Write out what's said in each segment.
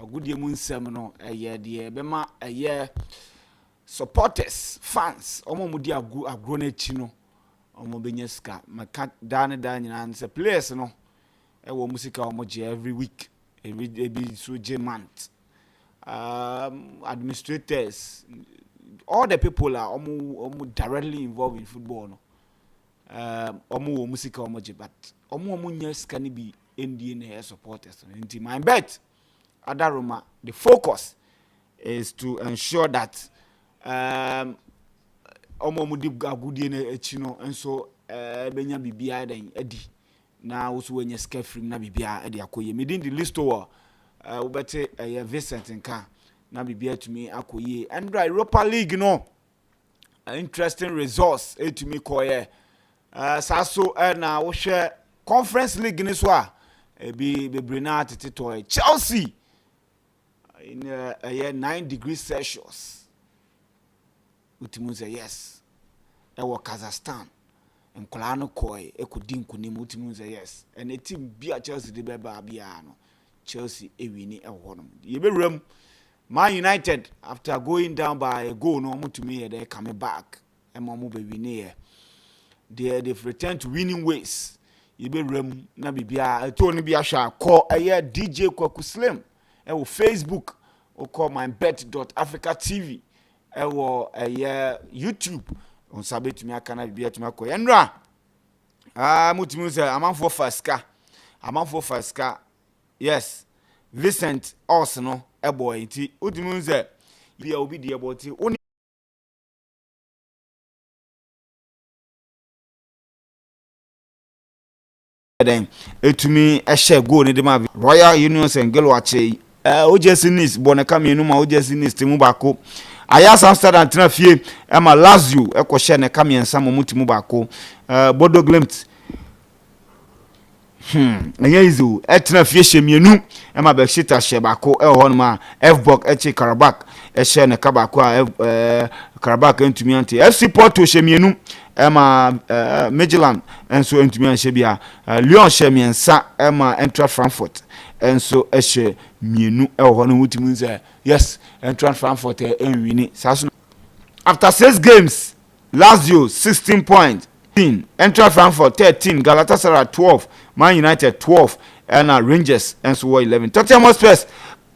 agudie mu nsem no de bema supporters fans omo mu di agro na chi no omo benya ska maka dan nyina nse players no wo musika omo je every week every so je month administrators all the people are omo directly involved in football no omo wo musika omo je but omo nya ska ni bi ndie na supporters nti my bet Adaroma, the focus is to ensure that omo mu di agudie na echi no enso benya bibia den edi na wo so wenya ska free na bibia edi akoye medin the list wo bete Vincent nka na bibia tumi akoye and Europa League no interesting resource etumi koye saso na wo hwe Conference League ni so a be bebrina tetetoy Chelsea in 9 degrees Celsius utimu say yes ewo Kazakhstan nkola no koy ekodi nkunimu utimu say yes and a team bia Chelsea de beba bia no Chelsea ewini ewo no yebewram Man United after going down by a goal no mutumi they come back and mo be win they've returned to winning ways yebewram na bibia to ne bia hwa call DJ Kwaku Slim ewo Facebook o call MYBET.AFRICA TV ewo YouTube on sabetumi aka na bibia tumi akoye nra mutumi say amanfo faska yes Vincent us no eboy nti utumi say bia obi de eboti oni then etumi ehye goal ni de ma Royal Union Sengelo ache Ojesinis boneka mienu ma Ojesinis timu bako Ajax Amsterdam tena fie ema Lazio ekwohye ne ka miensa mo timu bako Bodo Glimt anya izu etena fie hye mienu ema Besiktas hye bako ho ma Fbok eche Karabakh ehye ne ka bako Karabakh entumi ante FC Porto hye mienu ema Midtjylland enso entumi anhye bia Lyon hye miensa ema Eintracht Frankfurt enso ehye mienu ho no utimu say yes Eintracht Frankfurt enwini saso after 6 games Lazio 16 points, Eintracht Frankfurt 13, Galatasaray 12, Man United 12 and Rangers enso 11 Tottenham Hotspur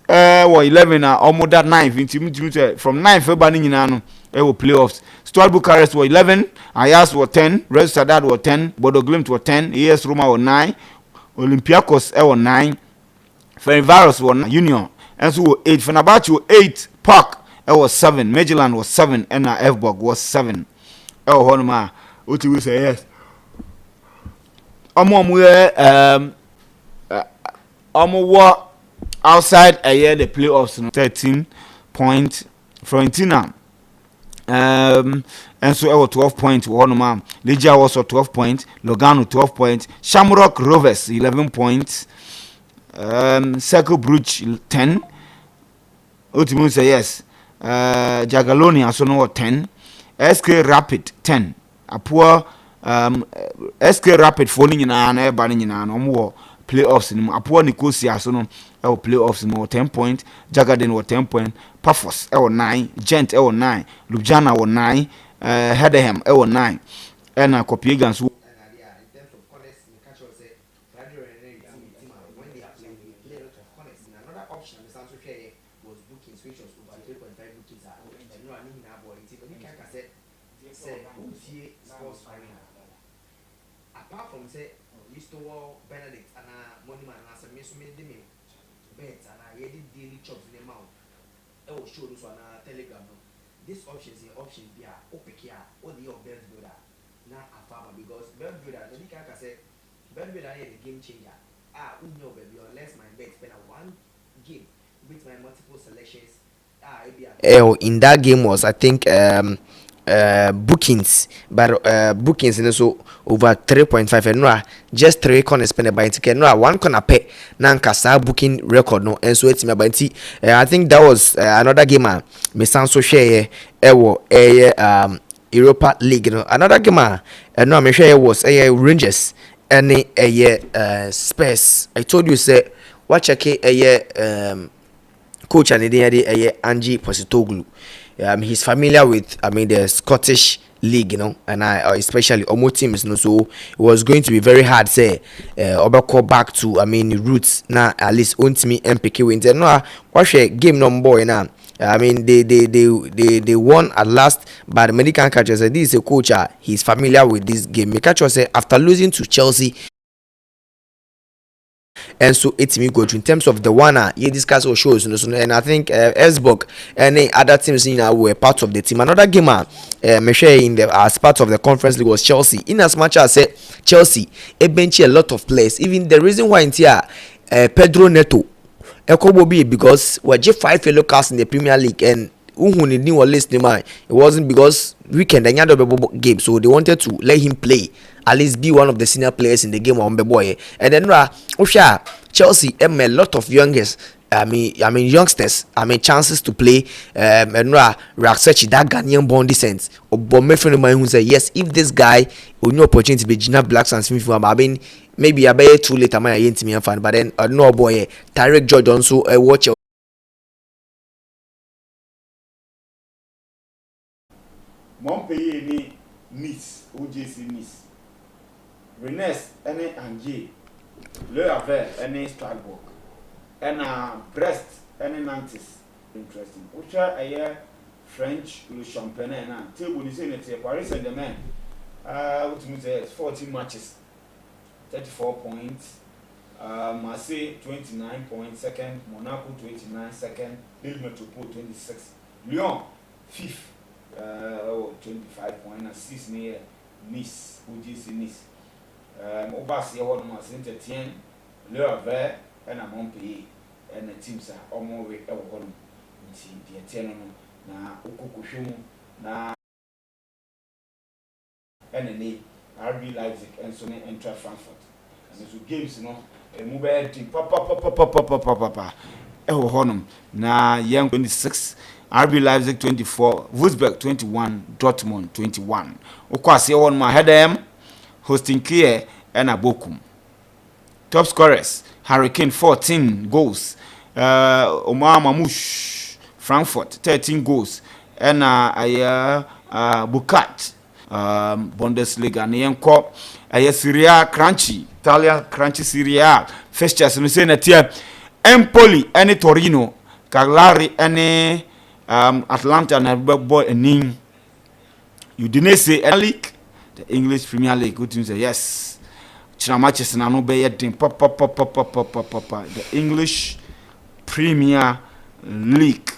11 almost that 9 from 9 February nyina no playoffs. Steaua Bucharest were 11, Ajax were 10, Real Sociedad were 10, Bodo Glimt were 10, AS Roma were 9, Olympiacos were 9, Ferencváros were 9, Union and so were 8, Fenerbahce were 8, Park was 7, Midtjylland was 7 and Fbog was 7. Honma uti we say yes. Omo outside a year the playoffs 13 points Fiorentina and so 12 points Honma Legia also 12 points Lugano 12 points Shamrock Rovers 11 points Cercle Brugge 10 ultimately say yes Jagiellonian also no 10 SK Rapid 10 Apoa SK Rapid for nyina na eba nyina no mo playoffs ni Apoa Nicosia so no playoffs mo 10 points Jagaden were 10 points Pafos 9 Gent 9 Ljubljana 9 Hedeham 9 and Copenhagen apart from say used to Benedict and Moneyman and some miss made them bet and I daily chops in the mouth. I will show this on a telegram. This option is the option via Opikia or the belt builder. Not a farmer because belt builder, the can say belt builder is a game changer. Who know baby unless my bet spend one game with my multiple selections. In that game was I think bookings, but bookings and so over 3.5 and no just 3 corners spent by ticket no one corner pay nankasa booking record no and so it's me by I think that was another game me sound so share Europa League no another game no I'm sure it was Rangers and Spurs. I told you say what check coach and Angie Postecoglou. He's familiar with, the Scottish league, and especially Omo teams, so it was going to be very hard, say, Obako back to, roots, now at least me MPK wins. No, watch a game number, now. They won at last, but the medical catcher said this is a coach, he's familiar with this game. The catcher said after losing to Chelsea, and so it's me coach in terms of the one you discuss or shows, and I think Esbok and other teams were part of the team. Another game as part of the conference league was Chelsea. In as much as Chelsea bench a lot of players, even the reason why in here Pedro Neto Ekobobi, because we just 5 yellow cards in the Premier League, and it wasn't because weekend and game, so they wanted to let him play, at least be one of the senior players in the game on the boy. And then Chelsea a lot of youngsters, youngsters, chances to play. And research that Ghanaian born descent. But my friend of mine who said yes, if this guy will no opportunity to be Gina Black and Smith, maybe I bet too late. I ain't me fan, but then no boy, Tarek George also watch. Montpellier ni Nice, OJC Nice. Rennes and Angers, Le Havre and Strasbourg, and Brest and Nantes. Interesting. Which are a French Le Champagne and table is in it. Paris Saint-Germain. What you say? 14 matches, 34 points. Marseille 29 points, second. Monaco 29 second. Lille Metropole 26. Lyon 5th. 25 points and 6 near Nice, OGC Nice. Overseas one was Saint-Etienne, Le Havre, and Montpellier, and the teams are almost way over one. See the Etienne na Okukushumu na NNA, RB Leipzig, and so they enter Frankfurt. And so games, a mobile team, papa. Na young 26. RB Leipzig 24, Wolfsburg 21, Dortmund 21. Okwasi on my head hosting Kier and Abokum. Top scorers: Harry Kane 14 goals, Omar Mamouche Frankfurt 13 goals, and Bukat Bundesliga Nienko Serie A Crunchy Italia Crunchy Serie A fixtures no say na tie Empoli and Torino, Cagliari and Atlanta and boy a name. You didn't say a league, the English Premier League. Good to say yes. China matches and I know be it the English Premier League.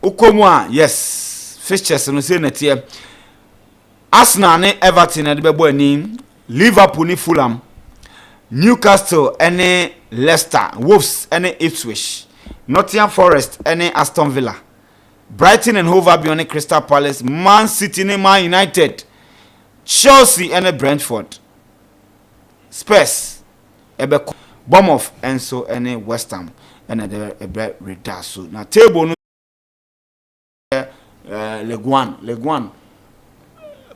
Ukomwa yes. Fixtures no say net here. Arsenal ne Everton and the boy name. Liverpool ni Fulham. Newcastle and Leicester. Wolves and Ipswich. Nottingham Forest and Aston Villa. Brighton and Hove Albion Crystal Palace. Man City and Man United. Chelsea and Brentford. Spurs. Bournemouth and so and West Ham and the Redasso. Now table Leguan.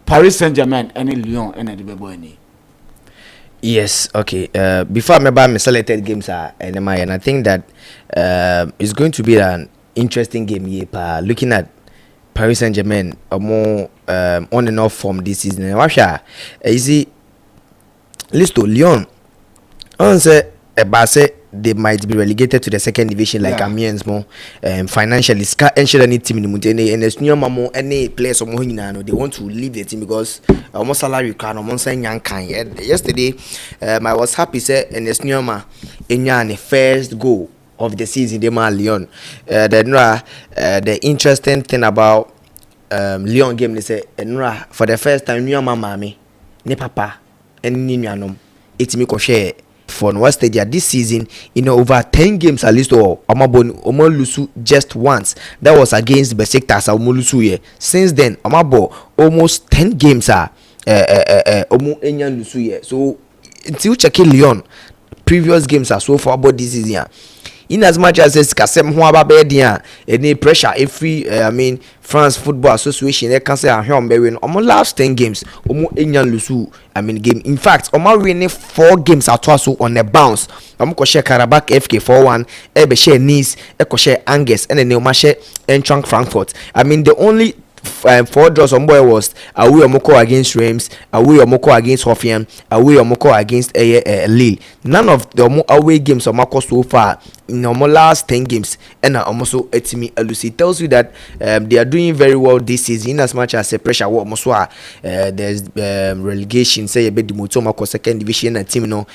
Paris Saint-Germain and Lyon and the Beboini. Yes, okay. Before I buy my selected games and I think that it's going to be an interesting game here. Looking at Paris Saint-Germain, a more on and off form this season. Russia, easy. List to Lyon. On say they might be relegated to the second division like Amiens more financially ensure any team in the and there's new mamo any players or they want to leave the team because almost salary can almost say young kind. Yesterday I was happy say and there's new in the first goal of the season they man Lyon. The interesting thing about Lyon game they say for the first time new mama ne papa and ni nuanom it me ko share for West Stadia this season, over 10 games at least or Omar Lusu just once. That was against Besiktas Lusu. Since then, Omabo almost 10 games are Omo Enyan Lusu. So until checking Lyon, previous games are so far about this season. in as much as it's kasem ho ababedia any pressure every I mean France Football Association they can say ahom be win omo last 10 games omo enyan lusu I mean game in fact omo winning 4 games atwaso on a bounce omo ko share Karabakh FK 4-1 e be share Nice e ko share Angers and then omo share Eintracht Frankfurt. I mean the only 4 draws on boy was away Omoko against Reims, away Omoko against Hoffenheim, away Omoko against Lille. None of the away games Omako so far in the last 10 games and almost etimi elusi tells you that they are doing very well this season in as much as a pressure what almost there's relegation say a bit the second division and team no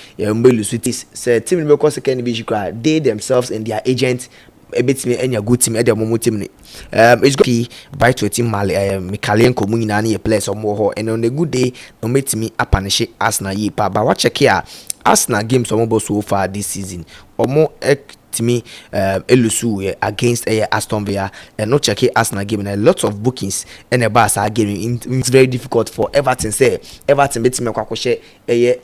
say team because second division they themselves and their agents a bit me any good team at moment team it's going to buy to a team Mikalenko Muninani a place or more and on a good day no make me up and shake Arsenal but what check here Arsenal games almost so far this season or more to me elusu against Aston Villa and not check Arsenal game and a lot of bookings and a bus are giving it's very difficult for Everton say Everton beat me kwakoshe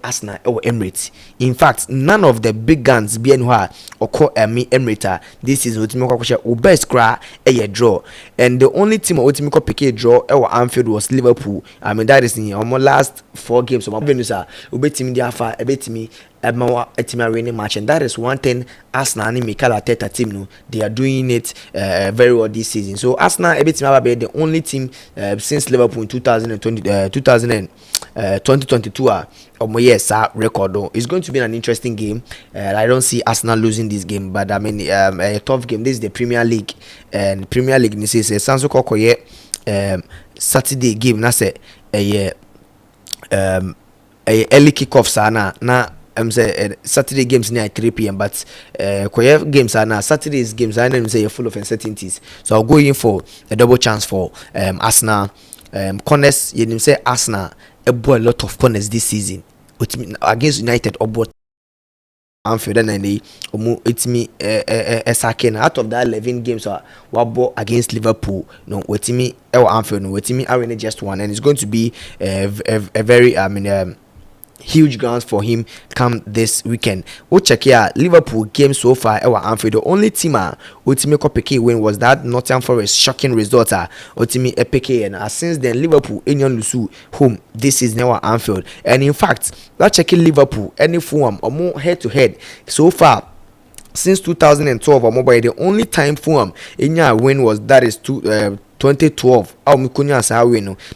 Arsenal or Emirates. In fact none of the big guns BNH or call me Emirates this is what me kwakoshe best cry draw and the only team what me pick draw Anfield was Liverpool. I mean that is in almost last 4 games of my venusa ubetimi dia fa ebetimi Edmawa Etima winning match and that is one thing Arsenal and Mikel Arteta team no they are doing it very well this season. So Arsenal Ebetima be the only team since Liverpool in 2022 yes record though. It's going to be an interesting game. I don't see Arsenal losing this game but I mean a tough game. This is the Premier League and Premier League this is Sanso Kokoye Saturday game na say early kickoff sana na say Saturday games near 3 p.m. but Koye games are now Saturday's games I know say full of uncertainties. So I'll go in for a double chance for Arsenal. Corners you say Arsenal a lot of corners this season against United or both Anfield and they it's me a second out of that 11 games or what against Liverpool no with me Anfield no with me I win just one and it's going to be a very I mean huge grounds for him come this weekend. We check here Liverpool game so far Anfield the only team ultimate PK win was that Nottingham Forest shocking result ultimate PK and since then Liverpool Enyon Lusu home this is now Anfield and in fact that checking Liverpool any form or more head to head so far since 2012 or mobile the only time Fulham Enya win was that is 2012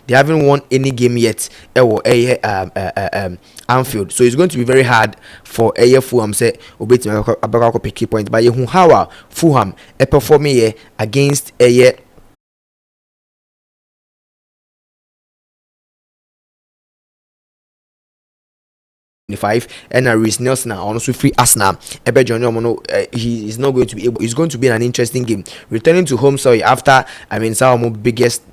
they haven't won any game yet Anfield, so it's going to be very hard for Fulham say obey to pick point but how Fulham performing against and Reece Nelson also free Arsenal. He is not going to be able. It's going to be an interesting game. Returning to home soil after I mean some of biggest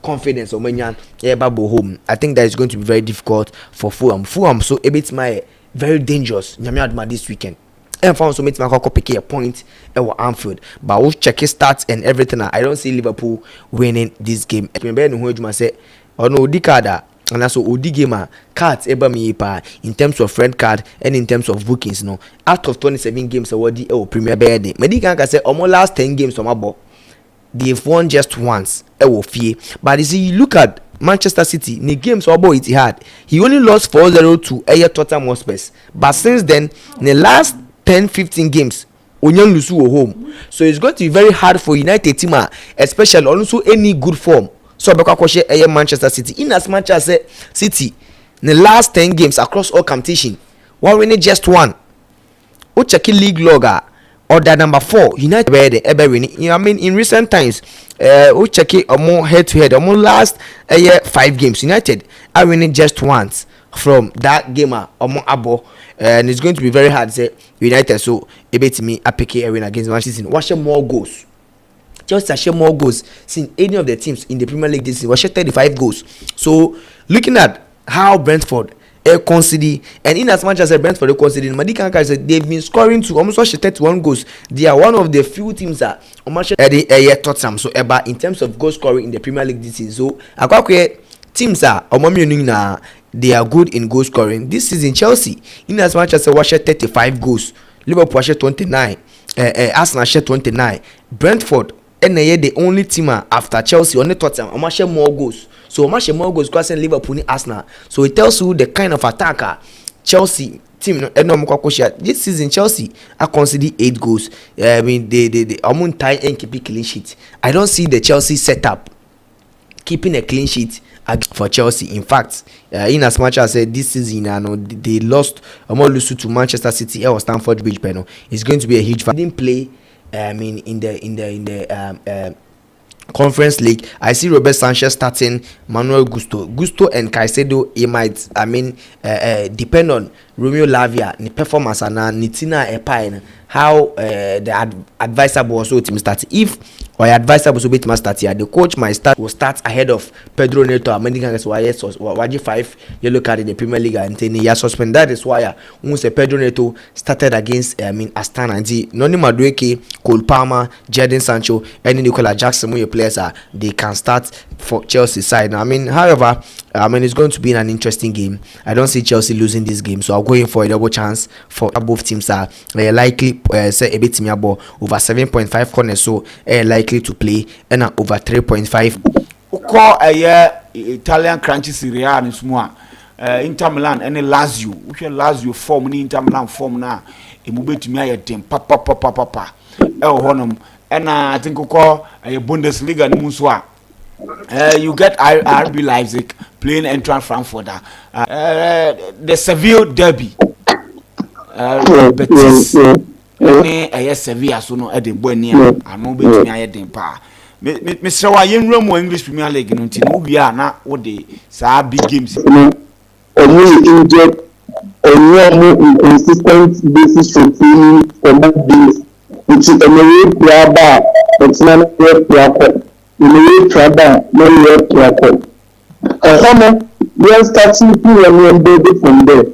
confidence of home. I think that is going to be very difficult for Fulham. So a bit my very dangerous. This weekend. And for also make my pick a point at Anfield. But we'll check his stats and everything. I don't see Liverpool winning this game. Remember say no Dikada. And also Odi gamer cards eba me pa in terms of friend card and in terms of bookings no out of 27 games award Premier Bed medical can say almost last 10 games on my ball they've won just once fee but you see you look at Manchester City the games boy it had he only lost 4-0 to Tottenham Hotspur but since then in the last 10-15 games Onyan Lusu home so it's going to be very hard for United team especially also any good form. So because Manchester City in as much as City in the last 10 games across all competition one winning just one o check league logger order number 4 United ever winning. I mean in recent times o check more head to head almost last 5 games United are winning just once from that gamer abo and it's going to be very hard say United so a bit me a pick a win against Manchester City watch more goals. Just a share more goals since any of the teams in the Premier League this season was 35 goals. So looking at how Brentford conceded and in as much as Brentford conceded, Madika said they've been scoring to almost 31 goals. They are one of the few teams that almost Tottenham so ever in terms of goal scoring in the Premier League this season. So I teams are they are good in goal scoring this season. Chelsea in as much as they watch 35 goals Liverpool share 29, Arsenal share 29, Brentford and they the only team after Chelsea only Tottenham Omo share more goals. So Omo share more goals because Liverpool ni Arsenal. So it tells you the kind of attacker Chelsea team this season. Chelsea I consider 8 goals. I mean they almost tie and keep a clean sheet. I don't see the Chelsea setup keeping a clean sheet for Chelsea. In fact, in as much as this season, they lost lose to Manchester City or Stamford Bridge. But it's going to be a huge. Didn't play. I mean, in the Conference League, I see Robert Sanchez starting, Manuel Gusto and Caicedo. He might, I mean, depend on Romeo Lavia, the performance and Nitina Epine, how the advisable also team start. If or advisable also team start here, the coach will start ahead of Pedro Neto. American is why YG 5 yellow card in the Premier League and then he suspended. That is why once Pedro Neto started against Astana and Noni Madueke, Cole Palmer, Jadon Sancho, and Nicola Jackson. When your players are, they can start for Chelsea side. I mean, however, it's going to be an interesting game. I don't see Chelsea losing this game, so I'll go in for a double chance for both teams are likely say a bit over 7.5 corners, so likely to play and over 3.5. Call a Italian crunchy Serie A and small Inter Milan and Lazio. Which Lazio form Inter Milan form now. It will be to me a team papa honum and I think we call a Bundesliga Muswa. You get RB Leipzig playing Eintracht Frankfurt. The Seville derby. Betis. Sevilla so no Eden Buenia. I know bet me I had pa. Mr. Wayen Romo English Premier League no tin we are na what the sa big games. Only injured on normal inconsistent basis for training for both games. Which is a very grabber, but not very grabber. In a way, Traba, no way to accord. We are starting to remember from there.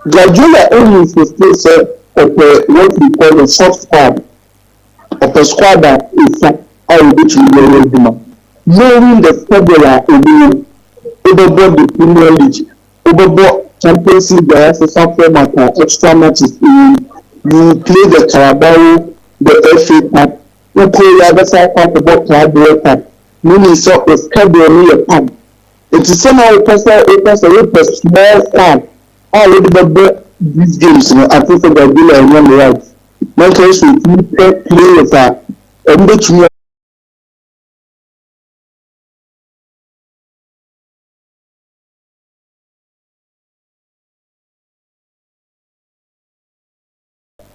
Guardiola only is the place of what we call a soft squad, of a squad that is how which we know. Knowing the formula overboard the Premier League, overboard Champions League, there has a format extra matches. You play the Carabao, the FA Cup. You play the other side of the ball club World Cup. Meaning so it's carrying a pump. It is somehow a small fan. Already the these games, I think for the dealer and young rights. My case with players are and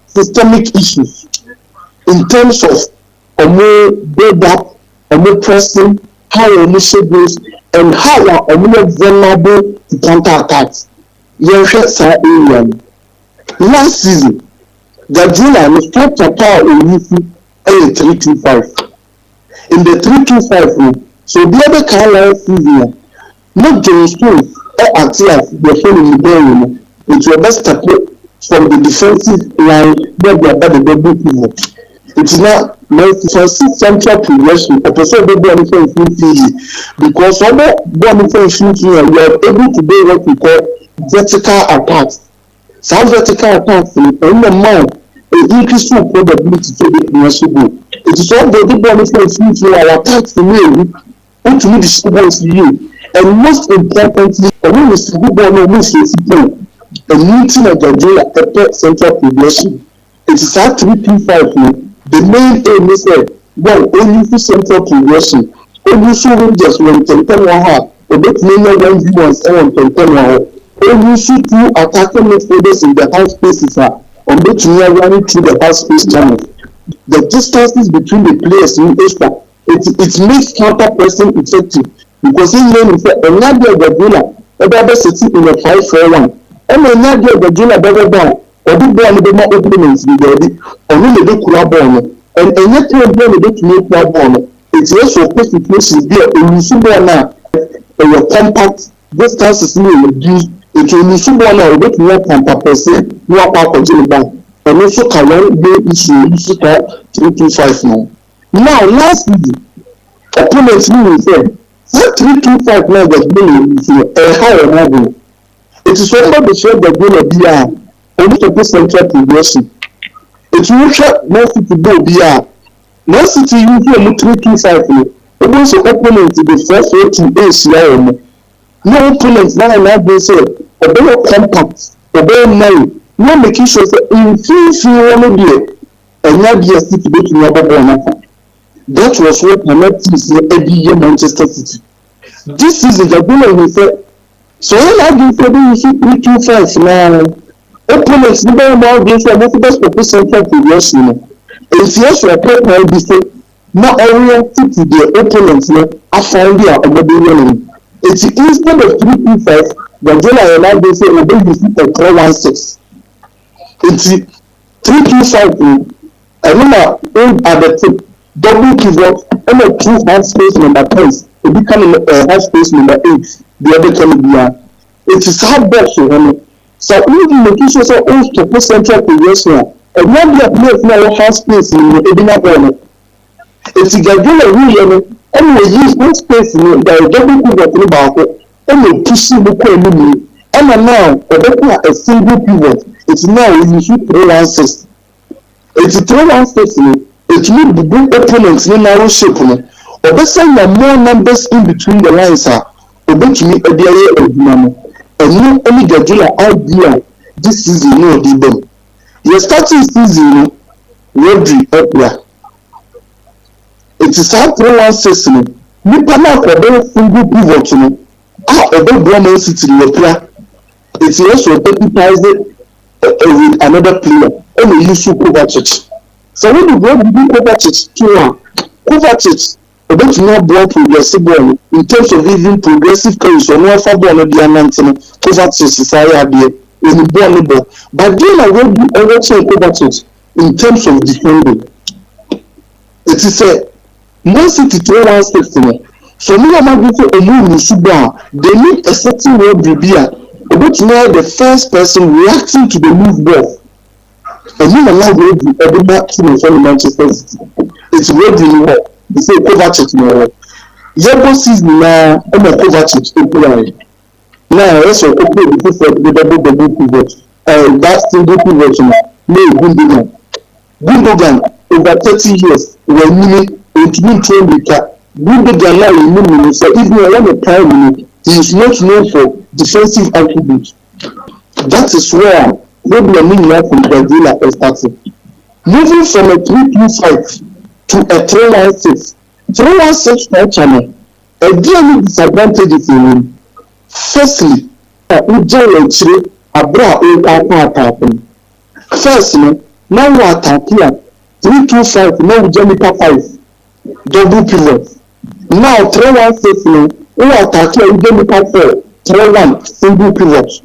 systemic issues in terms of a more build up, a more pressing, how initial goes, and how a more vulnerable to counter attacks. Last season, Guardiola was top power in the 3-2-5. In the 3-2-5 room, so the other kind of season, not John Stones or Atias, the phone in the game, it was best support from the defensive line where they are about the double pivot. It is not for central progression, a person will be able to because other one shooting we are able to do what we call vertical attacks. Some vertical attacks in the mind increase probability to be possible. It is all the one shooting our attacks to me, what to me distributes you. And most importantly, when we see good one a meeting of the central progression. It is at 3-2-5. The main aim is only for central progression. Only so just when 10 1 a bit many when you want 10 only see 2 attacking midfielders in the half spaces on which we are running through the half space channel. The distances between the players in extra it makes counter pressing effective because in learning for another Guardiola other sitting in a 5-4-1. And another Guardiola better down. Or do one of the more openings be ready, or really do Kurabon, and yet you are going to make Kurabon. It's also a situation there, and you see one now, and your compact distances may reduce, it will be someone now, but more compact per se, you are part of the bank, and also can one day issue 3-2-5 now. Now, last season, opponents will say, that 3-2-5 now that's been a higher level. It is also the show that going to be only to put central progression. It's usually Man City go be Man City usually 3-2-5. It was an opponent to the first 8 ACL. No opponent now they say a better compact, a better money. No making sure that in few one year and not be a city to never go. That was what Panati said every year Manchester City. This season the goal we said. So when I do for you see 3-2-5 now. Opponents never more against the most of central progression. If yes, we are playing this not oriented to the opponents after they are already. It's instead of 3-2-5, Guardiola allowed they say we don't defeat a 3-1-6. It's 3-2-5. I remember at the tip, double pivot, and a 2 half space number 10. It become half space number 8. The other can be it is hard box for him. So even making sure that all to put central progression, and one be a place now half space in the Edina corner. It's a Guardiola really. And we use one space in the double pivot about it, and we push the economy. And now, a single pivot, it's now we use 3-1-6. It's a 3-1-6. It will be good opponents in narrow shape. Or the same more numbers in between the lines are, or bet me a day of Dinamo. And no only Guardiola idea this season, no, the Your starting season, Rodri up there. It is how 3-1-6. Nipa na for single pivot no. Man City the it is also deputized with another player. And we use Kovacic. So when you go with Kovacic to Kovacic, about more ball progressive ball in terms of even progressive plays or more for ball of the announcement. Kovacic is there in the ball. But then I will be also Kovacic in terms of defending. It is a Man City 3-1-6. So me am going to move Suba. They need a certain way to be about now the first person reacting to the move ball. And you are now going to be back to Manchester City. It's ready now. They say Kovacic now. Yabo season now, I'm a Kovacic to play. Now, that's what okay because the double pivot. That single pivot now. No, Gundogan over 30 years. When you mean train with that. Gundogan now in minimum. So if you want to play, he is not known for defensive attributes. That is where maybe a minimum from Guardiola is starting. Moving from a 3-2-5 to a 3-1-6. 3-1-6 for channel. A daily disadvantages in him. Firstly, we generate a bra attack. Firstly, now we attack here 3-2-5, now we generate 5. Double pivot. Now 3-1-6, we attack here, we generate 4. 3-1, single pivot.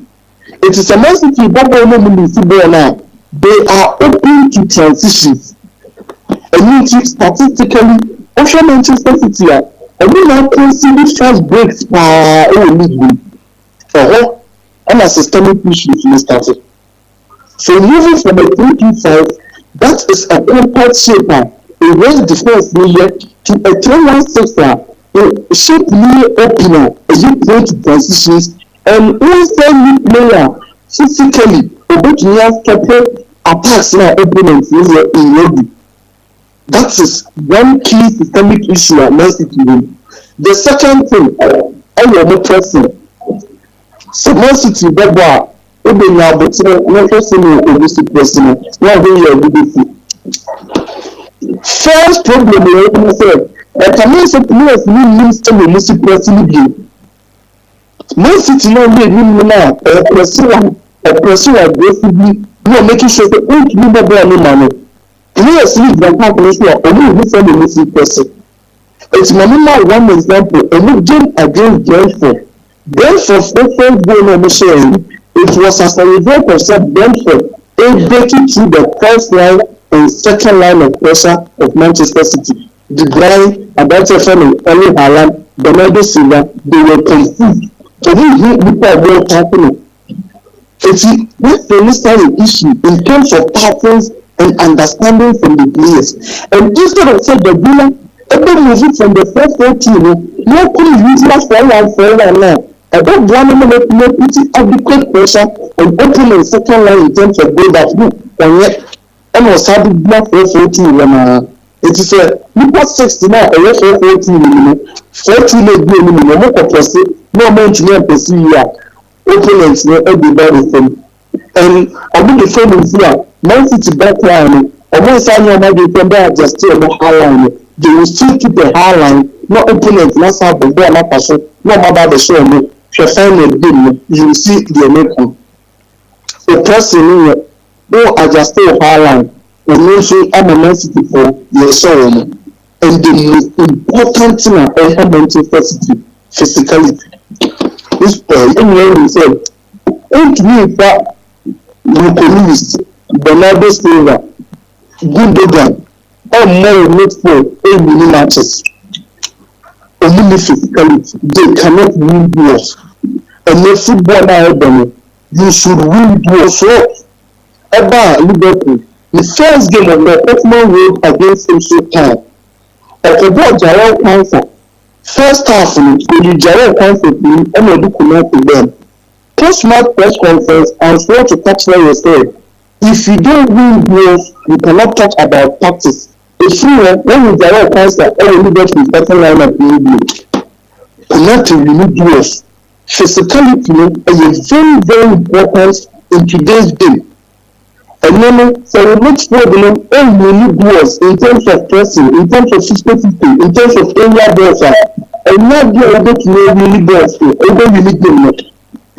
It is a message that now. They are open to transitions. And statistically, also Manchester City, and we now consider fast breaks per league. And a systemic issue to started. So moving from a 3-2-5, that is a compact shaper, a well defense layer to a 3-1-6, a shape layer opener, a you play to transitions, and also new player physically, about near couple attacks now opponents in rugby. That is one key systemic issue at Man City. The second thing, I am not pressing. So Man City, Baba, even now, but not pressing the person. Now we are good. First problem, I said, I can also players means to be music pressing game. Man City now made him now a person aggressively, no making sure that all people are no money. Players leave the calculation or only different the music person. It's my one example, a new game against Brentford. Brentford's first goal on the sharing, it was as a result of some Brentford breaking through the first line and second line of pressure of Manchester City. De Bruyne, Abacha Family, Erling Haaland, Bernardo Silva, they were confused. So we were happening. It's the necessary issue in terms of patterns and understanding from the players. And instead of saying the winner, every movie from the first 14, no could use that for one now. About one minute, putting adequate pressure on opening second line in terms of goal that and yet, and was having black 442 when it is a people 60 now, a 442 minimum, 14 minimum, no more to pursue opponents no every body thing. And I mean the phone is here, Man City backline, almost I know my defender just still the high line. They will still keep the high line, no opponent, not have the ball, not pass, no about the show. You will see the American. The person no adjust the high line, and also I'm a Man City for the show. And the most important thing I mental physicality. This young said, and to me, that you can use Bernardo Silva, good Dogan, or more not for 8 mini matches. Only physicality, they cannot win duels. And if football now, you should win duels. So, about Liverpool, the first game of the Tottenham Road against Crystal Palace, about Jarrell Cancer. First half, you Jarrell Cancer, and you connect with them. Post-match press conference, and swear to touch where you say, if you don't win duels, you cannot talk about tactics. It's true, when you Jarrell Cancer, all you get is better lineup in the connect to unique duels. Physicality is very, very important in today's day. And then, so we look for them all unique duels in terms of pressing, in terms of 50-50, in terms of area balls, and not be able to know really balls, over unique them.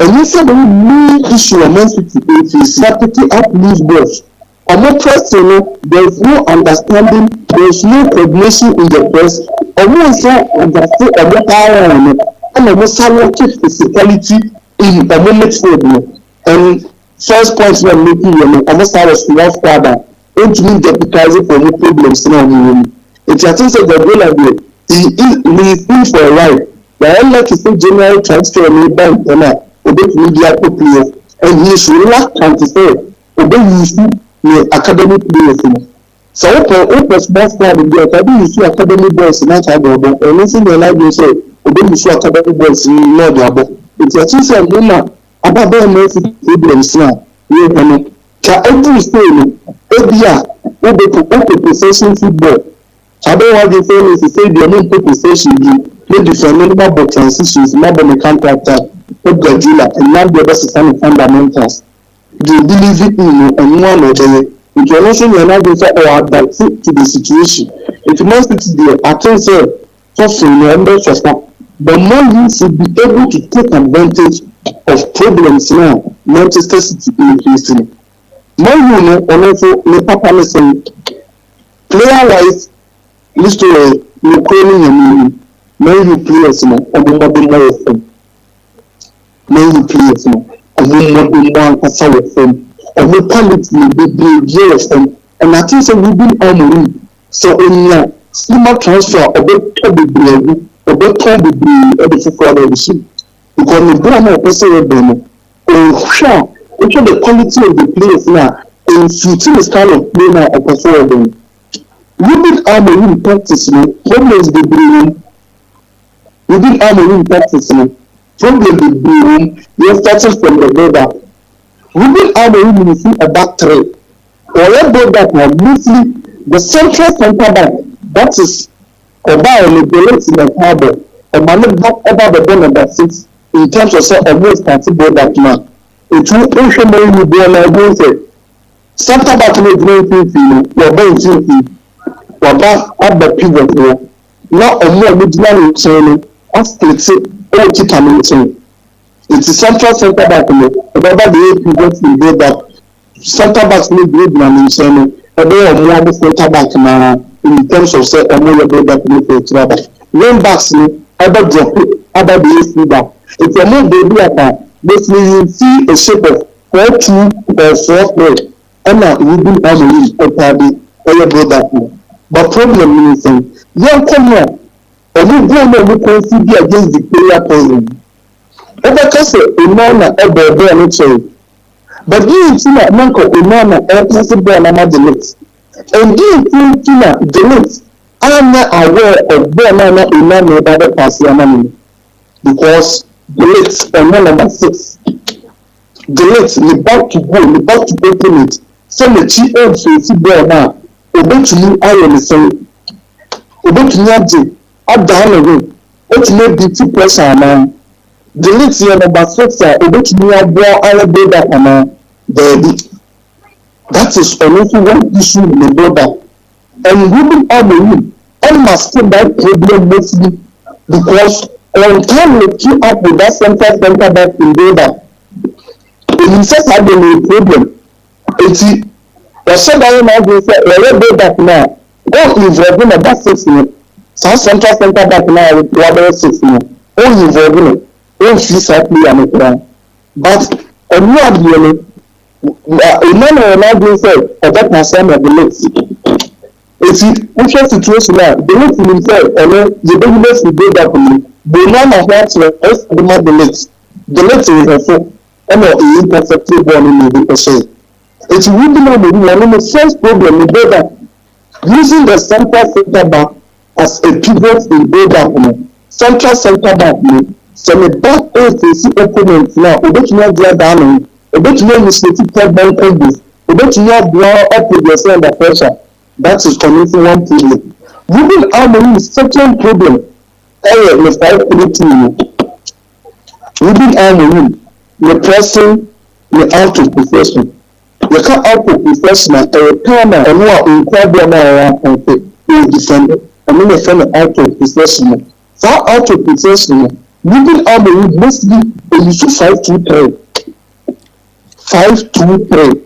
And you said the main issue of Man City is practically up loose balls. I'm not pressing, there is no understanding, there is no coordination in the press, or more so understand about power and almost salary physicality in the moment for them. And first point we are making, almost I was love father, don't mean deputizing for no problems now. It's a thing that the goal of it, he is in for a ride. The only to say general transfer made by obey media players, and he is reluctant to say, obey you academic players. So, open sports club in the academy, you see academic boys in that about, and anything they like, you say, obey you see academic boys in the about. It's a thing that woman about them problems now. You know, every stage, every possession football. I don't want to say the main possession, the different number of transitions, number of counter-attack. And now the best fundamentals. They believe it in and one or the it will also be another or adapt to the situation. It must be the attention suffering members of that. The more you should be able to take advantage of problems now, Manchester City increasing. More you know, and also the Papa listen, player wise, list you calling and more you players now, or the more of them. Many players now, and we want to want a sour film, and we quality be years and I think so we be on so in slimmer transfer or better be brave or better be able to follow the ship because the brand of person oh sure which the quality of the players now in shooting this kind of play now or perform them. We did armory practice problems they bring we did armory practice problem the boom, you're starting from the border. We didn't have a back three. Or let go back now, mostly the central center back, that is about the balance in the harbor, or manage back over the ball number 6 in terms of almost possible that now. It will also make you be able to center back in the green field, you're going to or back at the pivot. Now, a more original training, as it's it is central center back whatever the pivot will go back center back will be management and they are more center back now in terms of say more go back to back wing backs either drop either the back if you move baby attack basically you see a shape of 4-2 or 4-3 and now we do have a lead or go back but problem is young come here and we go now we consider against the player person. Because a man ever there literally. But you see that man called a man possible and I'm delete. And you think delete. I am not aware of where man a man about the pass because delete and number 6. Delete the back to go, the back to open it. sɛ n'akyi ɛmfeesi bɔɔl no a obetumi ayɛ ne sɛ obetumi agye adan ne ho otumi adi ti pressure anaa delete yɛ number 6 a obetumi aboa ayɛ build up anaa baabi. That is also one issue in the border. And women are the women. All must see that problem mostly because on time we keep up with that center back in border. In such a problem, it's a shutdown now. We say, we're way back now. Go involving that 6 minutes. Some center back now with other 6 minutes. All involving it. All fees are clear and it. But on your view, Emmanuel now being said, or that person of the list. It's which situation now, the list himself, and then the business will build up on you. The man of that is the man the list. The list is a fool, and not imperfectly born in the person. It's really not the first problem in build up. Using the center back as a pivot in build up, central back, so the back is the opponent now, which not get down. Obetumi initiative third ball combos. Obetumi blow up with yourself under pressure. That is committing one problem. Moving harmony is second problem. The 5-3-2. Moving harmony, the pressing, the out of possession. The car out of possession at a time and what in problem around the defender. I mean, the out of possession. Far out of possession. Moving harmony must be a issue 5-2-3. 5-2-3.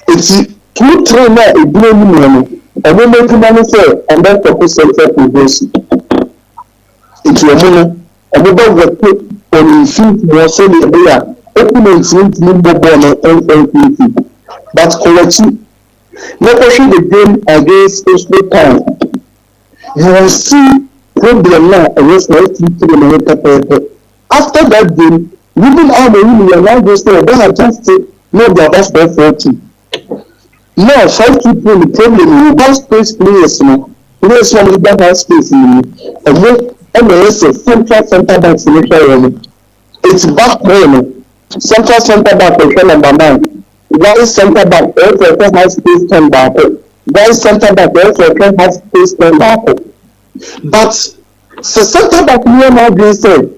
It's 2-3 now. A blue money. And we make money say, and that's the percent progression. It's your money. And we don't get put on the field more so they are opening field number one and but correction. Never should the game against Oslo Town. You will see problem now against 5-3 after that game. Even all the women are now just there, they have just no that's their 40. Now, 5-2 the problem is about space players now. Players from the back have space in and then MLS center back selection. It's back there. Center back position number 9. Why center back also has space 10 back. Why center back also has space 10 back. But the center back near now being said.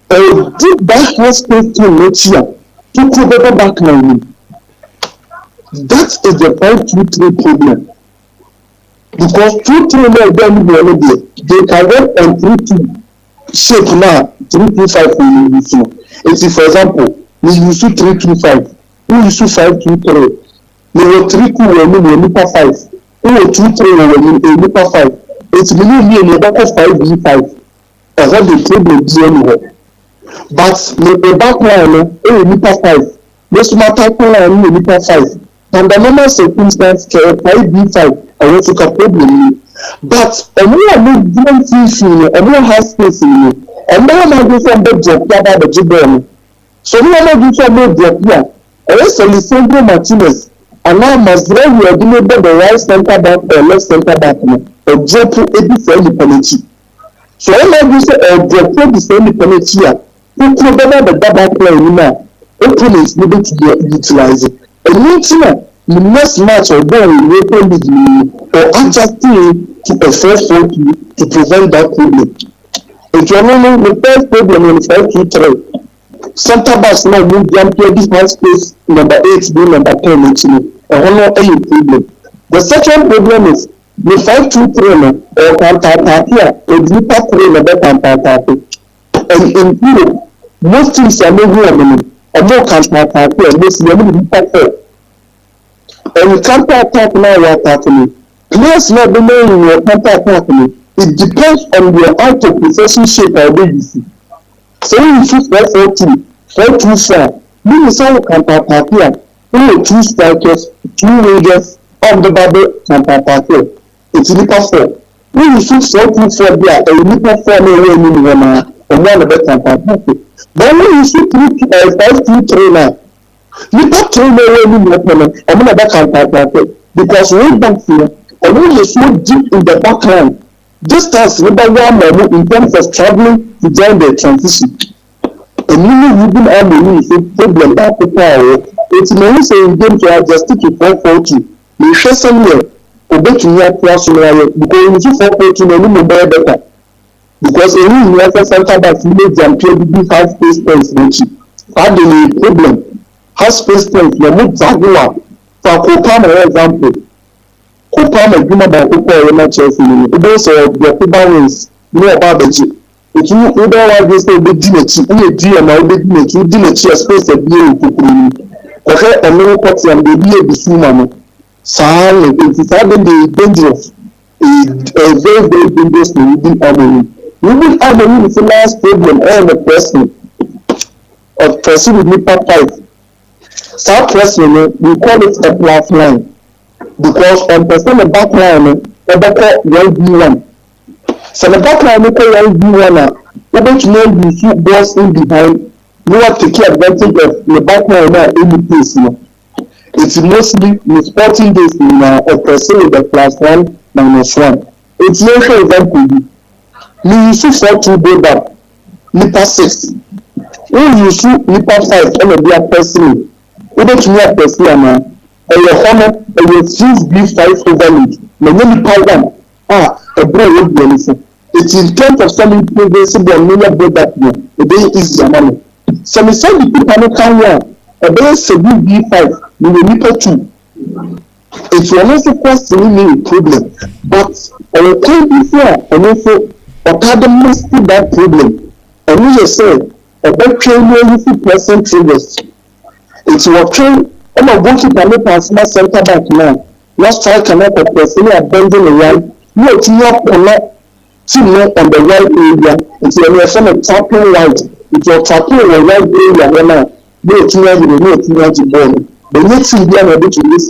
Did that has space to next year to cover back now? That is the 5-2-3 problem. Because 2-3 now don't be already. They can work on 3-2 shape now 3-2-5 for you. It's for example, we use 3-2-5. We use 5-2-3. We were 3-2 when we were 5. We were 2-3 when we were 5. It's really a back of 5-5. That's what the problem is anyway. But the back line, meter 5. This matter line, meter 5. And the normal circumstance, 5-5, I want to get problem. But a more movement issue, a more high space in you, and now I do some big job about the Jibon. So we are not doing some big job here. I also listen to Martinez, and now must drive you again the right center back or left center back, or drop to 80 penalty. So I might do say, or drop to the same penalty here. Who could have the double play now? Opponents needed to be utilized. And the next match or going with or adjusting to a first to prevent that problem. If you know the first problem in 5-2-3, center backs now move down to this high space number 8 be number 10 actually. I don't know any problem. The second problem is the 5-2-3 or counter-attack here, or deeper 3 number counter-attack. And in Europe, most teams are not here. And more counter-attack here, most of them deeper 4. And counter-attack now are attacking. Players not the main in your counter-attack. It depends on your out of possession shape or legacy. So when you shoot 4-4-2, 4-2-4, you will say counter-attack here. You will 2 strikers, 2 wingers of the bubble counter-attack here. It's deeper 4. When you shoot 4-2-4 there, a deeper 4 may or one of the counter-attack. But when you shoot 5-2-3 now, you can't tell me where you are. I'm going to counter-attack because way back here, and when you so deep in the background, distance number 1 in terms of traveling to join the transition. And you will be able to problem that power It's no say game to adjust to 4-4-2. We share somewhere. Obetumi akwa so na because in 4-4-2 no no better. Because any universal center back may jump to be 5 space points which had the problem. Has space points no more Zagua. For Kopama example. Kopama Juma ba Opa na Chelsea ni. Obo so the Oba wins no about the it you either want to say be dinechi e di na be dinechi space e bi e kokuru. Okay, and party and the be the suma so it is having the dangerous, a very, very dangerous thing within harmony. Within harmony is the last problem all the person of person with NIPA 5. Start pressing, we call it a plus line. Because on person the back line, the back 1v1. So the back line, 1v1, able to know you shoot balls in behind, you have to take advantage of the back line in the place. It's mostly the sporting days in a person with the +1-1. It's also example. Me use 4-2 go back. NIPA 6. When you use NIPA 5 and a be a person, able to me a person and your honor and your 6B5 overload. My name is 1. A bro would be anything. It's in terms of selling progressive and million go back here. A day is your money. So we said the people can one. A day 7B5. We will NIPA 2. It will also cause a problem, but our time before and also Okada master that problem. And we just say about training with present triggers. It's what train I'm a working can make a small center back now. Let's try to make a person abandon the right. No, it's not team on the right area. It's a tapping right. It's your tapping on the right area now. No, it's not the ball. The next thing we are able to do is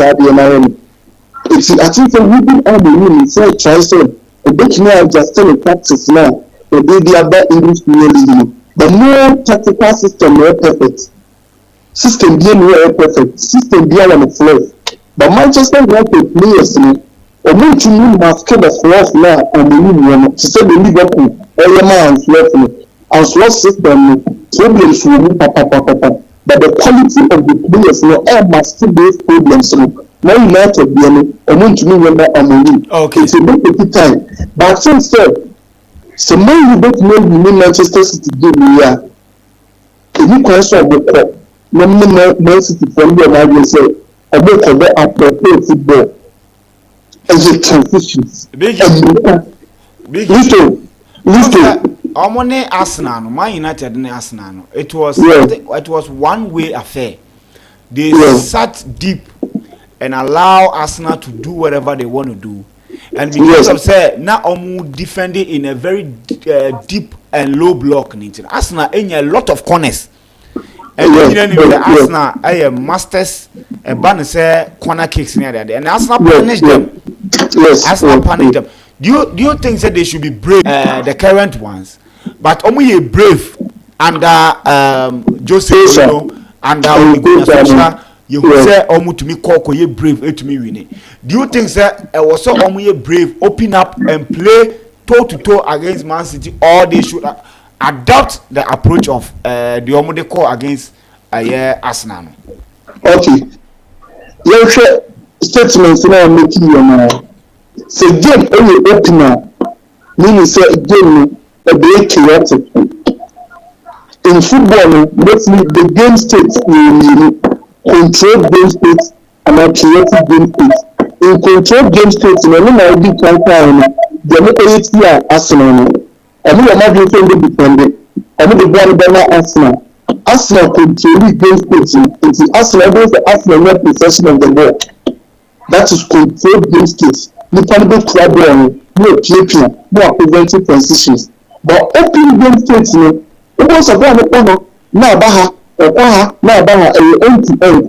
it's I think we've been on the room so try so a bit more just in practice now. The baby about English Premier League. The more tactical system more perfect. System being more perfect. System being on the floor. But Manchester United players or more to me must get the floor now on the room to say the Liverpool element and floor system problems will be papa. But the quality of the players, must still be problems. Now United, I want to remember Amoni. Okay. It's a bit time. But since so now you don't know you mean Manchester City game here. Any question of the cup, no Man City from the United say, I don't cover appropriate football as a transition. Listen. Omone Arsenal, Man United and Arsenal. It was one way affair. They sat deep and allow Arsenal to do whatever they want to do. And because of say now Omu defending in a very deep and low block. Arsenal in a lot of corners. And the Arsenal a masters a ban say corner kicks near there. And Arsenal punish them. Arsenal punish them. Do you think that they should be brave, the current ones? But only brave under Jose, under you say to me call you brave to me winning. Do you think that was so brave open up and play toe to toe against Man City, or they should adopt the approach of the Omode call against Arsenal? Okay. Your statements now making your mind. So game only opener meaning say game a very chaotic. In football, mostly the game states control game states and a chaotic game states. In control game states, no matter the time, the local here Arsenal. And we are not going to defend it. And we are going to Arsenal. Arsenal control game states. It's Arsenal against the Arsenal not possession of the ball. That is control game states. The cannibal club no PAP, no preventive transitions. But open game states, it was a brand of now baha, end to end.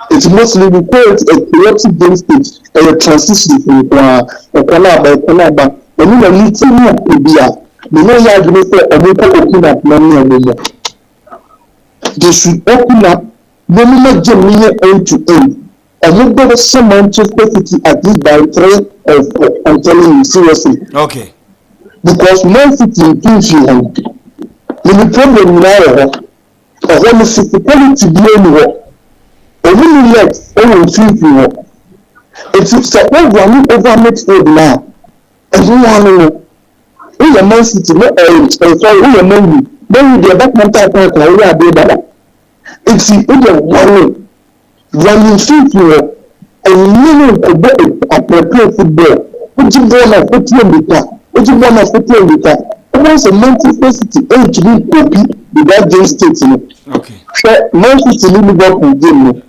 It's mostly we call it a chaotic game state, a transition from a canaba. When you are meeting here, the no yard will say a local open up money and they should open up no more game end to end. And you better some Manchester City at least by 3 or 4. I'm telling you seriously. Okay. Because Man City thinks you have the problem now, or when the City quality be anywhere. Only legs on FIFA. It's a running over midfield now. And you want we are Man City, no, sorry, we are Man U. Man U, the back man type of we are better. It's the running FIFA and you appropriate football. Which is one of football, which is one of football. Almost a Manchester City to be copy the that game state. Okay. So Manchester City Liverpool game.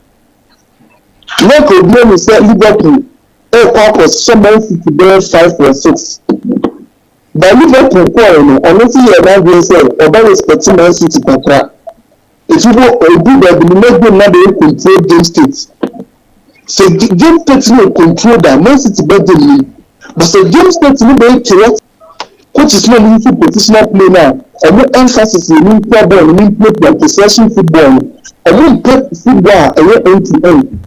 No problem is that Liverpool. Was so Manchester City there 5 or 6. But Liverpool call honestly you are not going to say about respecting Manchester City contract. If you go do that, the next game now they control game states. So game states will control that Manchester City better league. But the game states will be correct. Which is not really positional play now. And no emphasis in football, in play possession football. And no play football and end to end.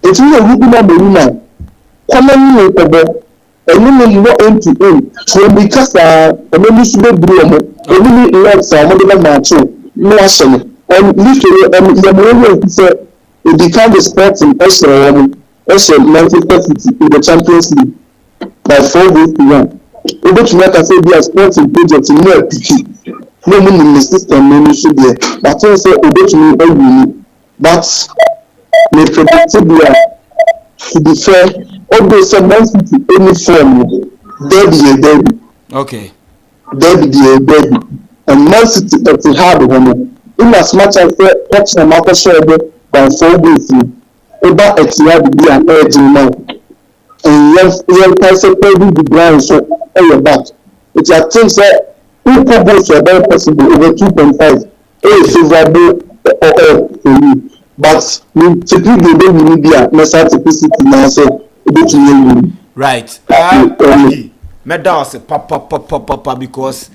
If you are looking at the winner, commonly in football, and you know end to end. So because and then you should be able to legs are more match. No action. And literally, the moment he said, it became the sports in Manchester City in the Champions League by 4 goals to 1. Able to make us say be a sporting project in your picky. No meaning in the system, no issue there. But also, able to me every but may predicted to be fair, although some Man City any form, derby. Okay. Derby. And Man City at the hard one. In as much as watch the market share by 4 goals, about at the be an edge now. And young person playing the ground so all back. It's a thing that who goals are very possible over 2.5. Favorable for you. But typically the media necessity now so right. Medals papa because